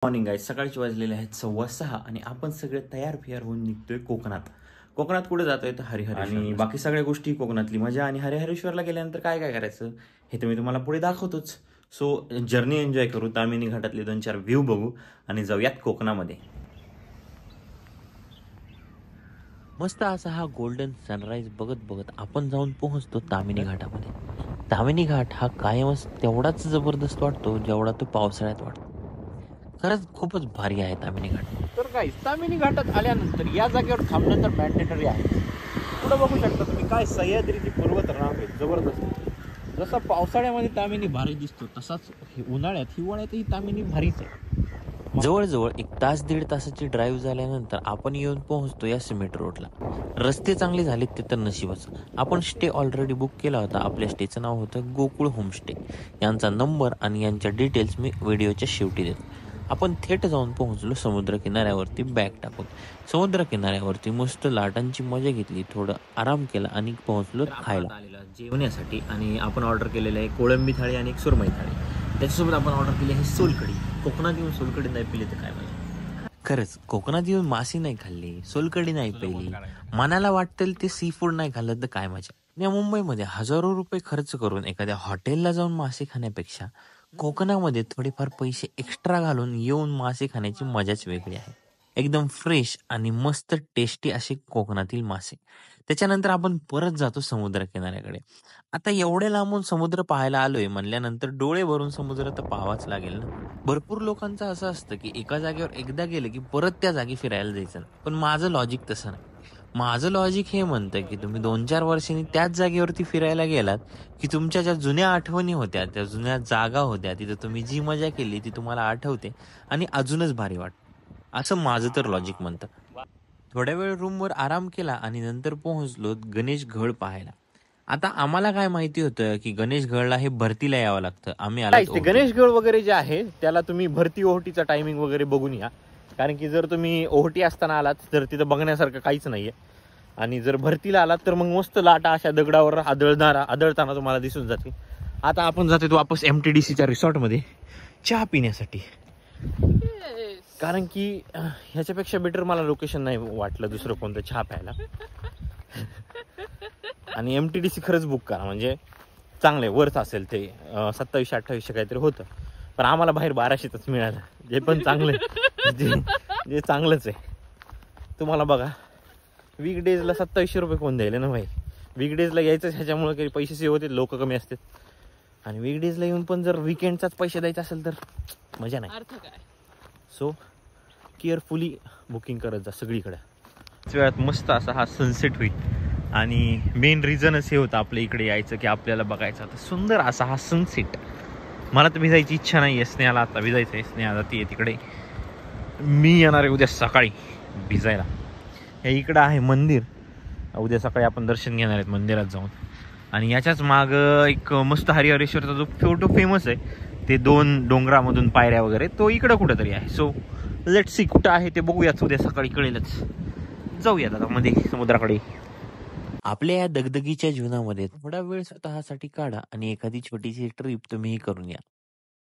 Morning guys, सकाळचे वाजलेले आहेत 6:15 आणि आपण सगळे तयार फियार होऊन निघतोय कोकणात. कोकणात कुठे जातोय तर हरिहरेश्वर आणि बाकी सगळ्या गोष्टी कोकणातली मजा. आणि हरिहरेश्वरला गेल्यानंतर काय काय करायचं हे तर मी तुम्हाला पुढे दाखवतोच. सो जर्नी एन्जॉय करू, तामिनी घाटातले 2-4 व्ह्यू बघू आणि जाऊयात कोकणामध्ये. मस्त असा हा गोल्डन सनराईज बघत बघत आपण जाऊन पोहोचतो तामिनी घाटामध्ये. तामिनी घाट हा कायमच तेवढाच जबरदस्त वाटतो जेवढा तो पावसाळ्यात वाटतो. खरंच खूपच भारी आहे तामिनी घाट. तर गाईस, तामिनी घाटात आल्यानंतर या जागेवर थांबणं तर मॅन्डेटरी आहे. पुढे बघू शकता तुम्ही काय सह्याद्रीची पर्वत रांग आहे, जबरदस्त. जसा पावसाळ्यामध्ये तामिनी भारी दिसतो तसाच उन्हाळ्यात हिवाळ्यातही तामिनी भारीच आहे. जवळजवळ 1-1.5 तासाची ड्राईव्ह झाल्यानंतर आपण येऊन पोहोचतो या सिमेंट रोडला. रस्ते चांगले झालेत ते तर नशीबच. आपण स्टे ऑलरेडी बुक केला होता. आपल्या स्टेचं नाव होतं गोकुळ होमस्टे. यांचा नंबर आणि यांच्या डिटेल्स मी व्हिडिओच्या शेवटी देतो. आपण थेट जाऊन पोहोचलो समुद्र किनाऱ्यावरती बॅग टाकून. समुद्र किनाऱ्यावरती मस्त लाटांची मजा घेतली, थोडं आराम केला आणि पोहोचलो खायला जेवण्यासाठी. आणि आपण ऑर्डर केलेलं आहे कोळंबी थाळी आणि एक सुरमई थाळी. त्याच्यासोबत आपण ऑर्डर केली आहे सोलकढी. कोकणात येऊन सोलकढी नाही पिली तर काय मजा. खरंच कोकणात येऊन मासे नाही खाल्ली, सोलकढी नाही पिली, मनाला वाटेल ते सी फूड नाही खाल्लं तर काय मजा. या मुंबईमध्ये हजारो रुपये खर्च करून एखाद्या हॉटेलला जाऊन मासे खाण्यापेक्षा कोकणामध्ये थोडेफार पैसे एक्स्ट्रा घालून येऊन मासे खाण्याची मजाच वेगळी आहे. एकदम फ्रेश आणि मस्त टेस्टी असे कोकणातील मासे. त्याच्यानंतर आपण परत जातो समुद्र किनाऱ्याकडे. आता एवढे लांबून समुद्र पाहायला आलोय म्हणल्यानंतर डोळे भरून समुद्र तर पाहावाच लागेल ना. भरपूर लोकांचं असं असतं की एका जागेवर एकदा गेलं की परत त्या जागी फिरायला जायचं. पण माझं लॉजिक तसं नाही. माझं लॉजिक हे म्हणतं की तुम्ही 2-4 वर्षांनी त्याच जागेवरती फिरायला गेलात की तुमच्या ज्या जुन्या आठवणी होत्या, त्या जुन्या जागा होत्या, तिथं तुम्ही जी मजा केली ती तुम्हाला आठवते आणि अजूनच भारी वाटतं. असं माझं तर लॉजिक म्हणतं. थोड्या वेळ रूमवर आराम केला आणि नंतर पोहोचलो गणेश घळ पाहायला. आता आम्हाला काय माहिती होतं की गणेश घळला हे भरतीला यावं लागतं. आम्ही आलो गणेश गड वगैरे जे आहे त्याला तुम्ही भरती ओहोटीचा टायमिंग वगैरे बघून या. कारण की जर तुम्ही ओहोटी असताना आलात तर तिथं बघण्यासारखं काहीच नाहीये. आणि जर भरतीला आलात तर मग मस्त लाटा अशा दगडावर आदळताना तुम्हाला दिसून जाते. आता आपण जातो वापस MTDCच्या रिसॉर्टमध्ये चहा पिण्यासाठी. कारण की ह्याच्यापेक्षा बेटर मला लोकेशन नाही वाटलं दुसरं कोणतं चहा प्यायला. आणि MTDC खरंच बुक करा, म्हणजे चांगले वर्थ असेल ते. 2700-2800 काहीतरी होतं, पण आम्हाला बाहेर 1200च मिळालं. जे पण चांगलं जे चांगलंच आहे. तुम्हाला बघा, वीकडेजला 2700 रुपये कोण द्यायला ना भाई. वीकडेजला यायचं ह्याच्यामुळे काही पैसे सेव्ह होते, लोक कमी असतात. आणि वीकडेजला येऊन पण जर विकेंडचाच पैसे द्यायचे असेल तर मजा नाही. सो केअरफुली बुकिंग करत जा सगळीकडे. वेळात मस्त असा हा सनसेट होईल. आणि मेन रिझनच हे होतं आपल्या इकडे यायचं की आपल्याला बघायचं आता सुंदर असा हा सनसेट. मला तर भिजायची इच्छा नाही आहे. स्नेहाला आता भिजायचं आहे. स्नेहा जाती आहे तिकडे. मी येणार आहे उद्या सकाळी भिजायला. हे इकडं आहे मंदिर. उद्या सकाळी आपण दर्शन घेणार आहेत मंदिरात जाऊन. आणि याच्याच माग एक मस्त हरिहरेश्वरचा जो फोटो फेमस आहे, ते 2 डोंगरामधून पायऱ्या वगैरे, तो इकडं कुठंतरी आहे. सो लेट्स सी कुठं आहे ते बघूयाच, उद्या सकाळी कळेलच. जाऊयात आता मध्ये समुद्राकडे. आपल्या या दगदगीच्या जीवनामध्ये थोडा वेळ स्वतःसाठी काढा आणि एखादी छोटीशी ट्रिप तुम्हीही करून या.